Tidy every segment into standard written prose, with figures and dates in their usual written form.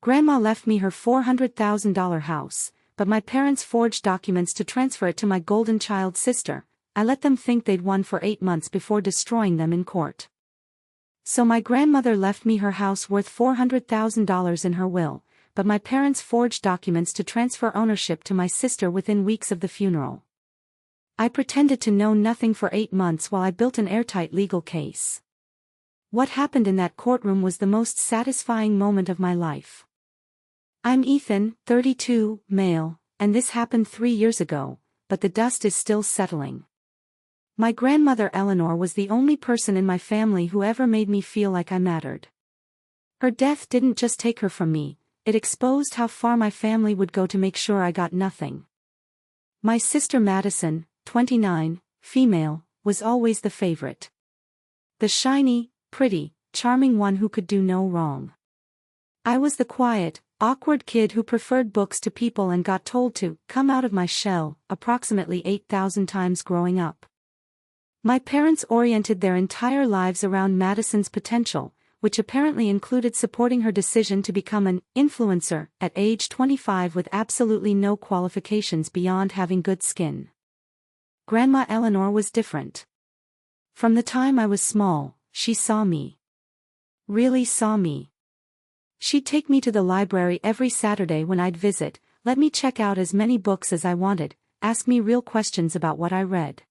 Grandma left me her $400,000 house, but my parents forged documents to transfer it to my golden child sister. I let them think they'd won for 8 months before destroying them in court. So my grandmother left me her house worth $400,000 in her will, but my parents forged documents to transfer ownership to my sister within weeks of the funeral. I pretended to know nothing for 8 months while I built an airtight legal case. What happened in that courtroom was the most satisfying moment of my life. I'm Ethan, 32, male, and this happened 3 years ago, but the dust is still settling. My grandmother Eleanor was the only person in my family who ever made me feel like I mattered. Her death didn't just take her from me, it exposed how far my family would go to make sure I got nothing. My sister Madison, 29, female, was always the favorite. The shiny, pretty, charming one who could do no wrong. I was the quiet, awkward kid who preferred books to people and got told to come out of my shell approximately 8,000 times growing up. My parents oriented their entire lives around Madison's potential, which apparently included supporting her decision to become an influencer at age 25 with absolutely no qualifications beyond having good skin. Grandma Eleanor was different. From the time I was small, she saw me. Really saw me. She'd take me to the library every Saturday when I'd visit, let me check out as many books as I wanted, ask me real questions about what I read.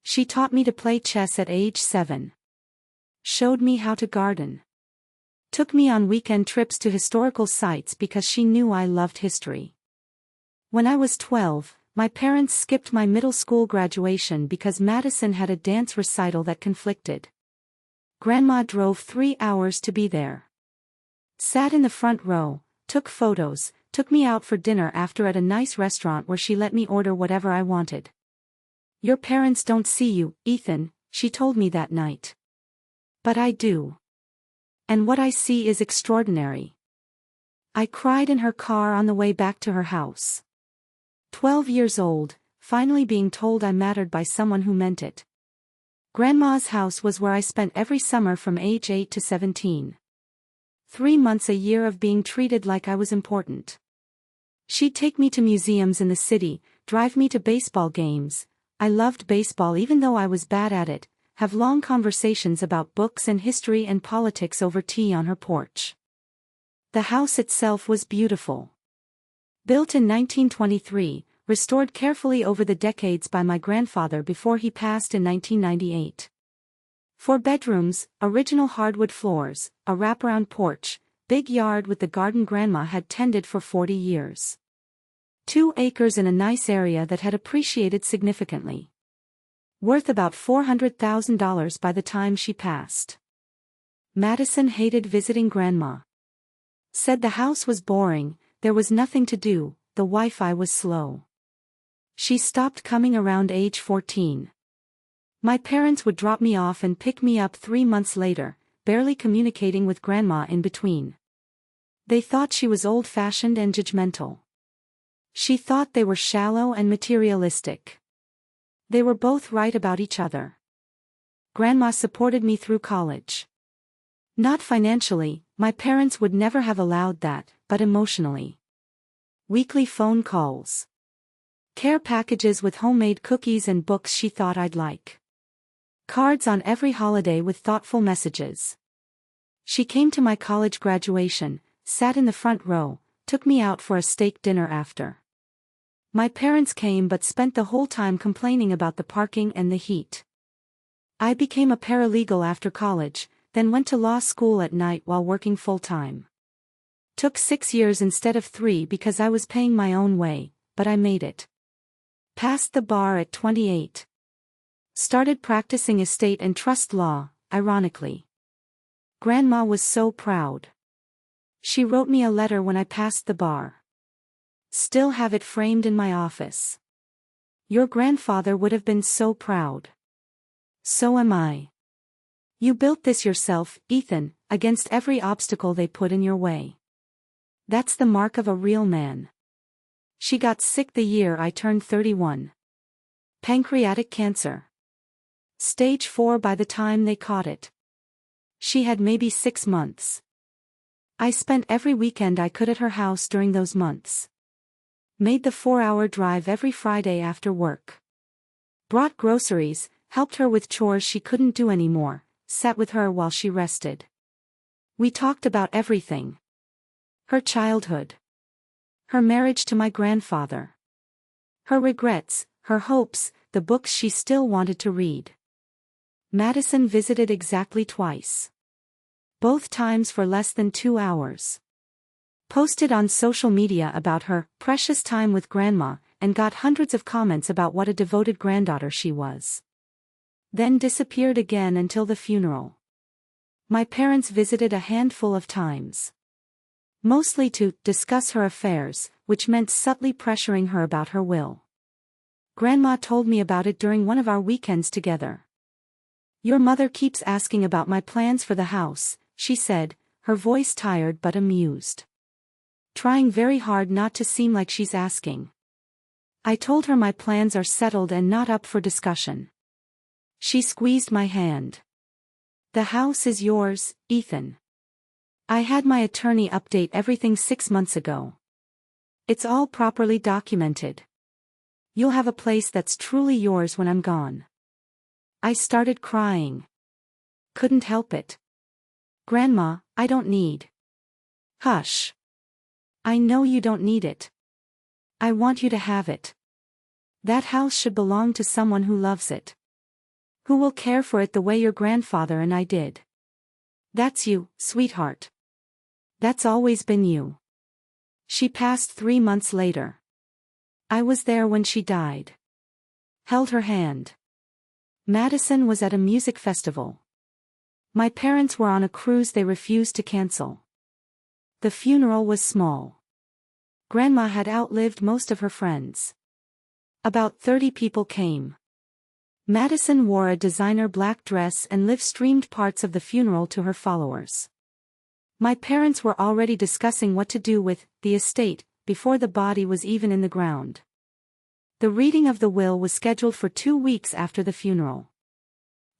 She taught me to play chess at age 7. Showed me how to garden. Took me on weekend trips to historical sites because she knew I loved history. When I was 12, my parents skipped my middle school graduation because Madison had a dance recital that conflicted. Grandma drove 3 hours to be there. Sat in the front row, took photos, took me out for dinner after at a nice restaurant where she let me order whatever I wanted. Your parents don't see you, Ethan, she told me that night. But I do. And what I see is extraordinary. I cried in her car on the way back to her house. 12 years old, finally being told I mattered by someone who meant it. Grandma's house was where I spent every summer from age 8 to 17. 3 months a year of being treated like I was important. She'd take me to museums in the city, drive me to baseball games. I loved baseball even though I was bad at it, have long conversations about books and history and politics over tea on her porch. The house itself was beautiful. Built in 1923, restored carefully over the decades by my grandfather before he passed in 1998. 4 bedrooms, original hardwood floors, a wraparound porch, big yard with the garden Grandma had tended for 40 years. 2 acres in a nice area that had appreciated significantly. Worth about $400,000 by the time she passed. Madison hated visiting Grandma. Said the house was boring, there was nothing to do, the Wi-Fi was slow. She stopped coming around age 14. My parents would drop me off and pick me up 3 months later, barely communicating with Grandma in between. They thought she was old-fashioned and judgmental. She thought they were shallow and materialistic. They were both right about each other. Grandma supported me through college. Not financially, my parents would never have allowed that, but emotionally. Weekly phone calls. Care packages with homemade cookies and books she thought I'd like. Cards on every holiday with thoughtful messages. She came to my college graduation, sat in the front row, took me out for a steak dinner after. My parents came but spent the whole time complaining about the parking and the heat. I became a paralegal after college, then went to law school at night while working full-time. Took 6 years instead of 3 because I was paying my own way, but I made it. Passed the bar at 28. Started practicing estate and trust law, ironically. Grandma was so proud. She wrote me a letter when I passed the bar. Still have it framed in my office. Your grandfather would have been so proud. So am I. You built this yourself, Ethan, against every obstacle they put in your way. That's the mark of a real man. She got sick the year I turned 31. Pancreatic cancer. Stage 4 by the time they caught it. She had maybe 6 months. I spent every weekend I could at her house during those months. Made the 4-hour drive every Friday after work. Brought groceries, helped her with chores she couldn't do anymore, sat with her while she rested. We talked about everything. Her childhood. Her marriage to my grandfather. Her regrets, her hopes, the books she still wanted to read. Madison visited exactly twice. Both times for less than 2 hours. Posted on social media about her precious time with Grandma, and got hundreds of comments about what a devoted granddaughter she was. Then disappeared again until the funeral. My parents visited a handful of times. Mostly to discuss her affairs, which meant subtly pressuring her about her will. Grandma told me about it during one of our weekends together. "Your mother keeps asking about my plans for the house," she said, her voice tired but amused. Trying very hard not to seem like she's asking. I told her my plans are settled and not up for discussion. She squeezed my hand. "The house is yours, Ethan. I had my attorney update everything 6 months ago. It's all properly documented. You'll have a place that's truly yours when I'm gone." I started crying. Couldn't help it. "Grandma, I don't need." "Hush. I know you don't need it. I want you to have it. That house should belong to someone who loves it. Who will care for it the way your grandfather and I did. That's you, sweetheart. That's always been you." She passed 3 months later. I was there when she died. Held her hand. Madison was at a music festival. My parents were on a cruise they refused to cancel. The funeral was small. Grandma had outlived most of her friends. About 30 people came. Madison wore a designer black dress and live-streamed parts of the funeral to her followers. My parents were already discussing what to do with the estate before the body was even in the ground. The reading of the will was scheduled for 2 weeks after the funeral.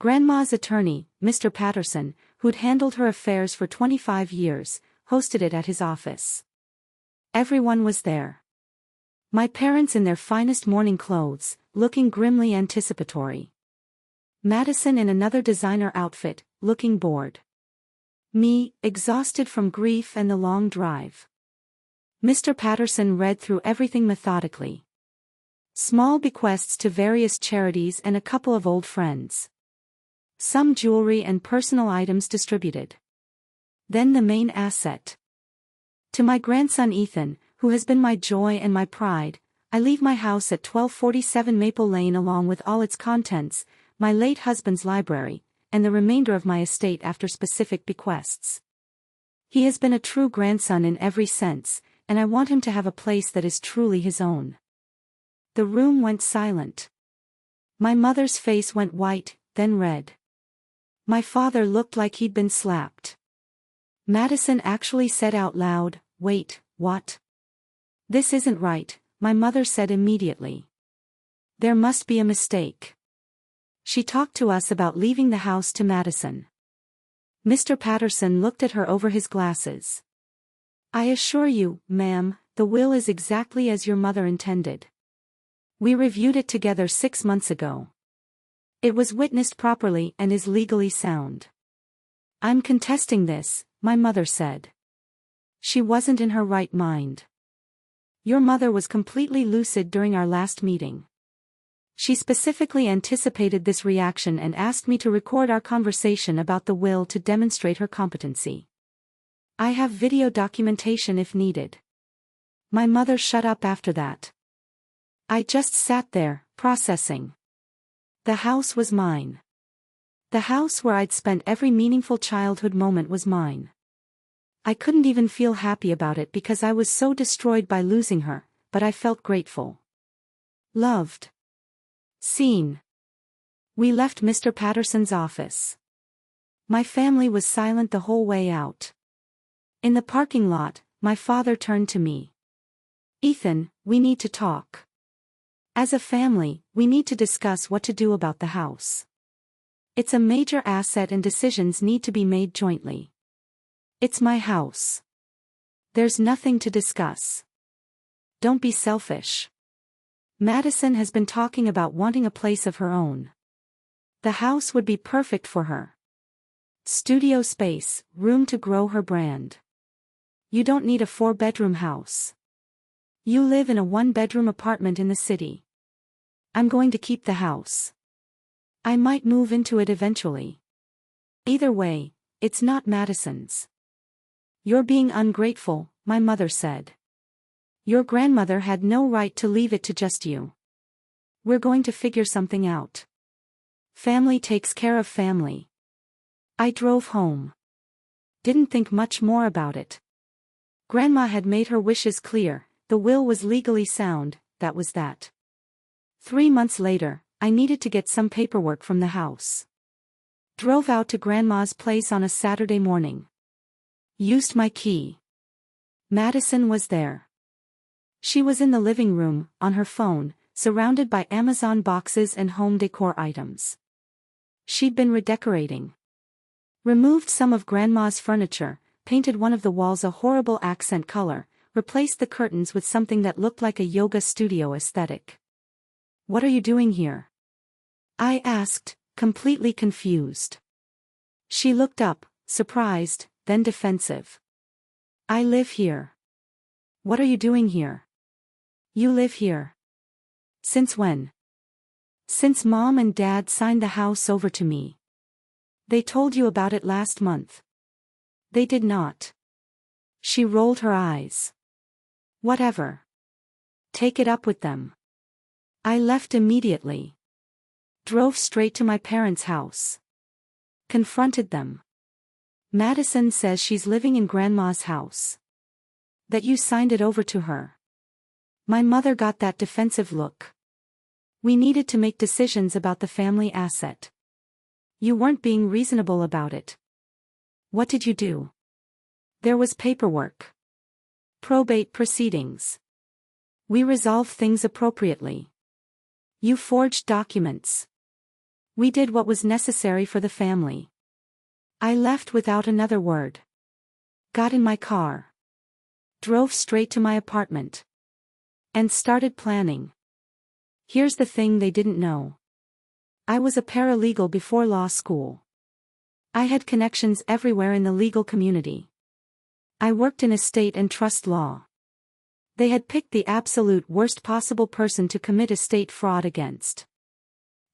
Grandma's attorney, Mr. Patterson, who'd handled her affairs for 25 years, hosted it at his office. Everyone was there. My parents in their finest mourning clothes, looking grimly anticipatory. Madison in another designer outfit, looking bored. Me, exhausted from grief and the long drive. Mr. Patterson read through everything methodically. Small bequests to various charities and a couple of old friends. Some jewelry and personal items distributed. Then the main asset. "To my grandson Ethan, who has been my joy and my pride, I leave my house at 1247 Maple Lane along with all its contents, my late husband's library, and the remainder of my estate after specific bequests. He has been a true grandson in every sense, and I want him to have a place that is truly his own." The room went silent. My mother's face went white, then red. My father looked like he'd been slapped. Madison actually said out loud, "Wait, what? This isn't right," my mother said immediately. "There must be a mistake." She talked to us about leaving the house to Madison. Mr. Patterson looked at her over his glasses. "I assure you, ma'am, the will is exactly as your mother intended. We reviewed it together 6 months ago. It was witnessed properly and is legally sound." "I'm contesting this," my mother said. She wasn't in her right mind. "Your mother was completely lucid during our last meeting. She specifically anticipated this reaction and asked me to record our conversation about the will to demonstrate her competency. I have video documentation if needed." My mother shut up after that. I just sat there, processing. The house was mine. The house where I'd spent every meaningful childhood moment was mine. I couldn't even feel happy about it because I was so destroyed by losing her, but I felt grateful. Loved. Seen. We left Mr. Patterson's office. My family was silent the whole way out. In the parking lot, my father turned to me. "Ethan, we need to talk. As a family, we need to discuss what to do about the house. It's a major asset and decisions need to be made jointly. It's my house. There's nothing to discuss. Don't be selfish. Madison has been talking about wanting a place of her own. The house would be perfect for her. Studio space, room to grow her brand. You don't need a 4-bedroom house. You live in a 1-bedroom apartment in the city. I'm going to keep the house. I might move into it eventually. Either way, it's not Madison's. You're being ungrateful, my mother said. Your grandmother had no right to leave it to just you. We're going to figure something out. Family takes care of family. I drove home. Didn't think much more about it. Grandma had made her wishes clear, the will was legally sound, that was that. 3 months later, I needed to get some paperwork from the house. Drove out to Grandma's place on a Saturday morning. Used my key. Madison was there. She was in the living room, on her phone, surrounded by Amazon boxes and home decor items. She'd been redecorating. Removed some of Grandma's furniture, painted one of the walls a horrible accent color, replaced the curtains with something that looked like a yoga studio aesthetic. What are you doing here? I asked, completely confused. She looked up, surprised, then defensive. I live here. What are you doing here? You live here. Since when? Since Mom and Dad signed the house over to me. They told you about it last month. They did not. She rolled her eyes. Whatever. Take it up with them. I left immediately. Drove straight to my parents' house. Confronted them. Madison says she's living in Grandma's house. That you signed it over to her. My mother got that defensive look. We needed to make decisions about the family asset. You weren't being reasonable about it. What did you do? There was paperwork. Probate proceedings. We resolved things appropriately. You forged documents. We did what was necessary for the family. I left without another word. Got in my car. Drove straight to my apartment. And started planning. Here's the thing they didn't know. I was a paralegal before law school. I had connections everywhere in the legal community. I worked in estate and trust law. They had picked the absolute worst possible person to commit estate fraud against.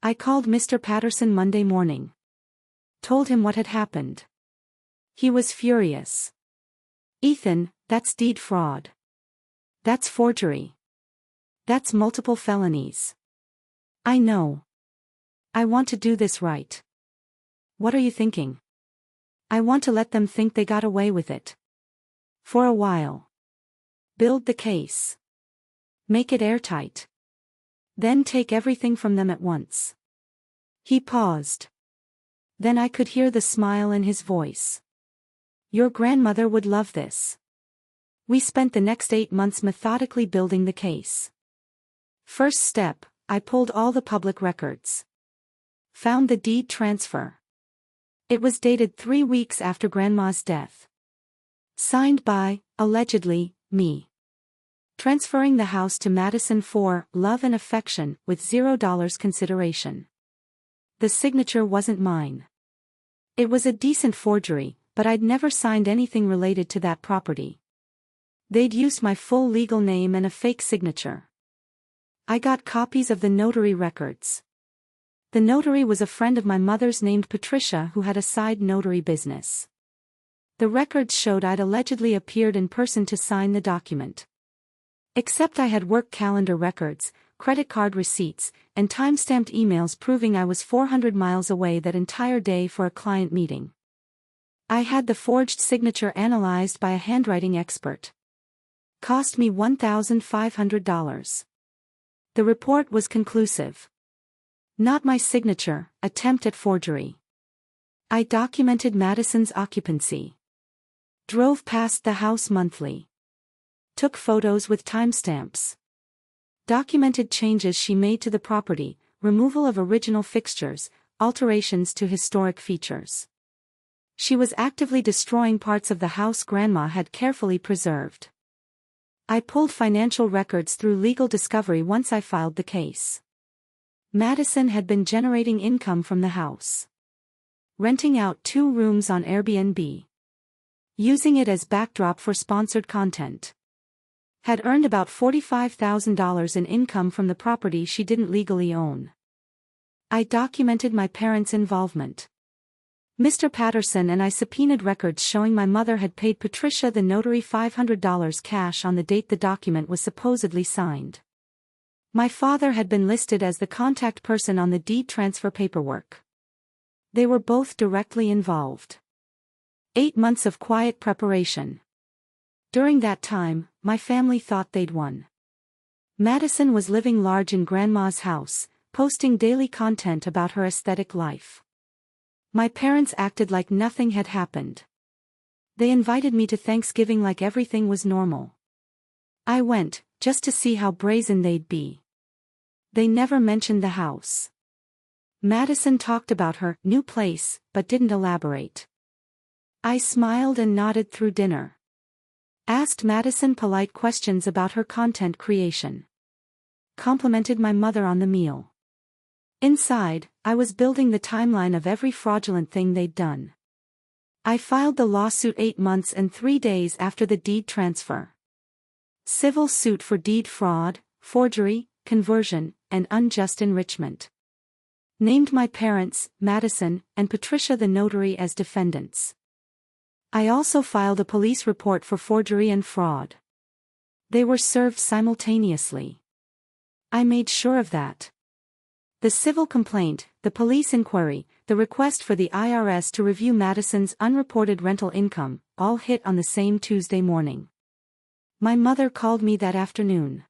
I called Mr. Patterson Monday morning. Told him what had happened. He was furious. Ethan, that's deed fraud. That's forgery. That's multiple felonies. I know. I want to do this right. What are you thinking? I want to let them think they got away with it. For a while. Build the case. Make it airtight. Then take everything from them at once. He paused. Then I could hear the smile in his voice. Your grandmother would love this. We spent the next 8 months methodically building the case. First step, I pulled all the public records. Found the deed transfer. It was dated 3 weeks after Grandma's death. Signed by, allegedly, me. Transferring the house to Madison for love and affection with $0 consideration. The signature wasn't mine. It was a decent forgery, but I'd never signed anything related to that property. They'd used my full legal name and a fake signature. I got copies of the notary records. The notary was a friend of my mother's named Patricia who had a side notary business. The records showed I'd allegedly appeared in person to sign the document. Except I had work calendar records, credit card receipts, and time-stamped emails proving I was 400 miles away that entire day for a client meeting. I had the forged signature analyzed by a handwriting expert. Cost me $1,500. The report was conclusive. Not my signature, attempt at forgery. I documented Madison's occupancy. Drove past the house monthly. Took photos with timestamps. Documented changes she made to the property, removal of original fixtures, alterations to historic features. She was actively destroying parts of the house Grandma had carefully preserved. I pulled financial records through legal discovery once I filed the case. Madison had been generating income from the house, renting out 2 rooms on Airbnb, using it as backdrop for sponsored content. Had earned about $45,000 in income from the property she didn't legally own. I documented my parents' involvement. Mr. Patterson and I subpoenaed records showing my mother had paid Patricia the notary $500 cash on the date the document was supposedly signed. My father had been listed as the contact person on the deed transfer paperwork. They were both directly involved. 8 months of quiet preparation. During that time, my family thought they'd won. Madison was living large in Grandma's house, posting daily content about her aesthetic life. My parents acted like nothing had happened. They invited me to Thanksgiving like everything was normal. I went, just to see how brazen they'd be. They never mentioned the house. Madison talked about her new place, but didn't elaborate. I smiled and nodded through dinner. Asked Madison polite questions about her content creation. Complimented my mother on the meal. Inside, I was building the timeline of every fraudulent thing they'd done. I filed the lawsuit 8 months and 3 days after the deed transfer. Civil suit for deed fraud, forgery, conversion, and unjust enrichment. Named my parents, Madison, and Patricia the notary as defendants. I also filed a police report for forgery and fraud. They were served simultaneously. I made sure of that. The civil complaint, the police inquiry, the request for the IRS to review Madison's unreported rental income, all hit on the same Tuesday morning. My mother called me that afternoon,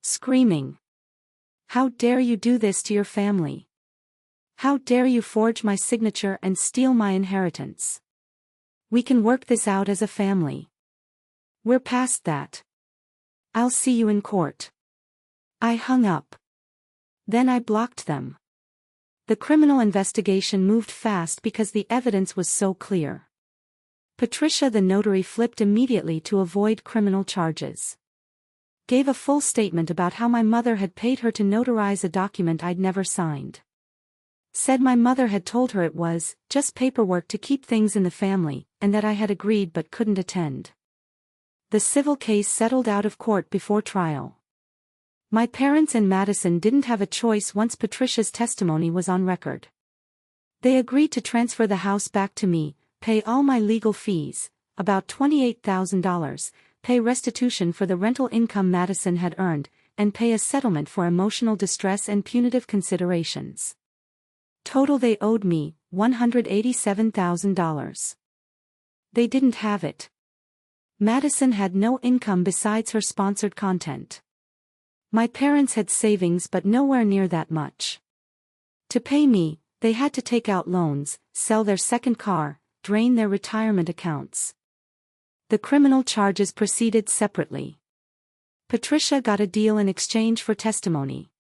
screaming, "How dare you do this to your family? How dare you forge my signature and steal my inheritance? We can work this out as a family. We're past that. I'll see you in court." I hung up. Then I blocked them. The criminal investigation moved fast because the evidence was so clear. Patricia the notary flipped immediately to avoid criminal charges. Gave a full statement about how my mother had paid her to notarize a document I'd never signed. Said my mother had told her it was just paperwork to keep things in the family, and that I had agreed but couldn't attend. The civil case settled out of court before trial. My parents and Madison didn't have a choice once Patricia's testimony was on record. They agreed to transfer the house back to me, pay all my legal fees, about $28,000, pay restitution for the rental income Madison had earned, and pay a settlement for emotional distress and punitive considerations. Total they owed me, $187,000. They didn't have it. Madison had no income besides her sponsored content. My parents had savings but nowhere near that much. To pay me, they had to take out loans, sell their second car, drain their retirement accounts. The criminal charges proceeded separately. Patricia got a deal in exchange for testimony.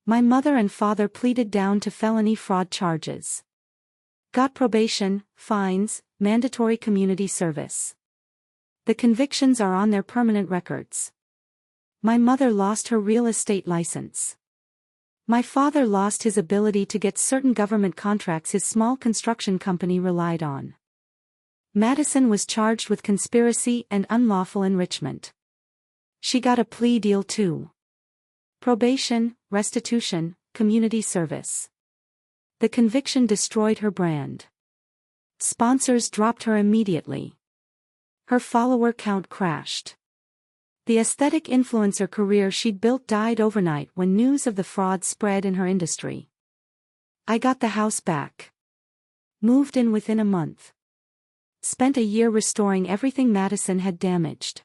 My mother and father pleaded down to felony fraud charges. Got probation, fines, mandatory community service. The convictions are on their permanent records. My mother lost her real estate license. My father lost his ability to get certain government contracts his small construction company relied on. Madison was charged with conspiracy and unlawful enrichment. She got a plea deal too. Probation, restitution, community service. The conviction destroyed her brand. Sponsors dropped her immediately. Her follower count crashed. The aesthetic influencer career she'd built died overnight when news of the fraud spread in her industry. I got the house back. Moved in within a month. Spent a year restoring everything Madison had damaged.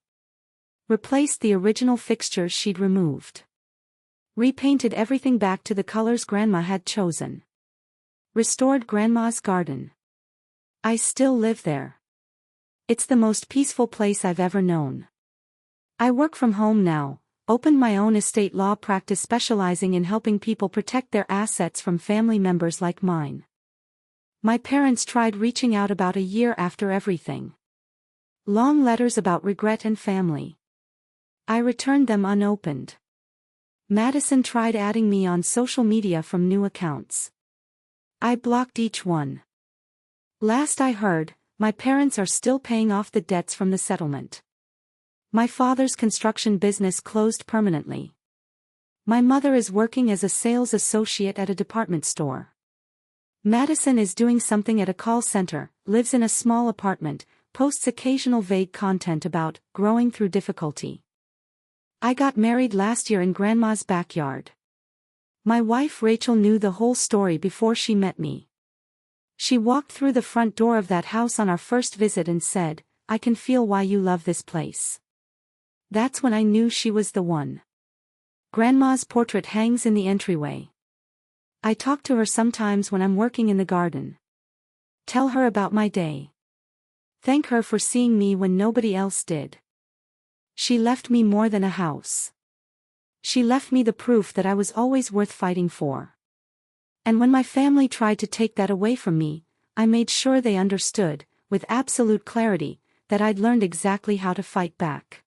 Replaced the original fixtures she'd removed. Repainted everything back to the colors Grandma had chosen. Restored Grandma's garden. I still live there. It's the most peaceful place I've ever known. I work from home now, opened my own estate law practice specializing in helping people protect their assets from family members like mine. My parents tried reaching out about a year after everything. Long letters about regret and family. I returned them unopened. Madison tried adding me on social media from new accounts. I blocked each one. Last I heard, my parents are still paying off the debts from the settlement. My father's construction business closed permanently. My mother is working as a sales associate at a department store. Madison is doing something at a call center, lives in a small apartment, posts occasional vague content about growing through difficulty. I got married last year in Grandma's backyard. My wife Rachel knew the whole story before she met me. She walked through the front door of that house on our first visit and said, "I can feel why you love this place." That's when I knew she was the one. Grandma's portrait hangs in the entryway. I talk to her sometimes when I'm working in the garden. Tell her about my day. Thank her for seeing me when nobody else did. She left me more than a house. She left me the proof that I was always worth fighting for. And when my family tried to take that away from me, I made sure they understood, with absolute clarity, that I'd learned exactly how to fight back.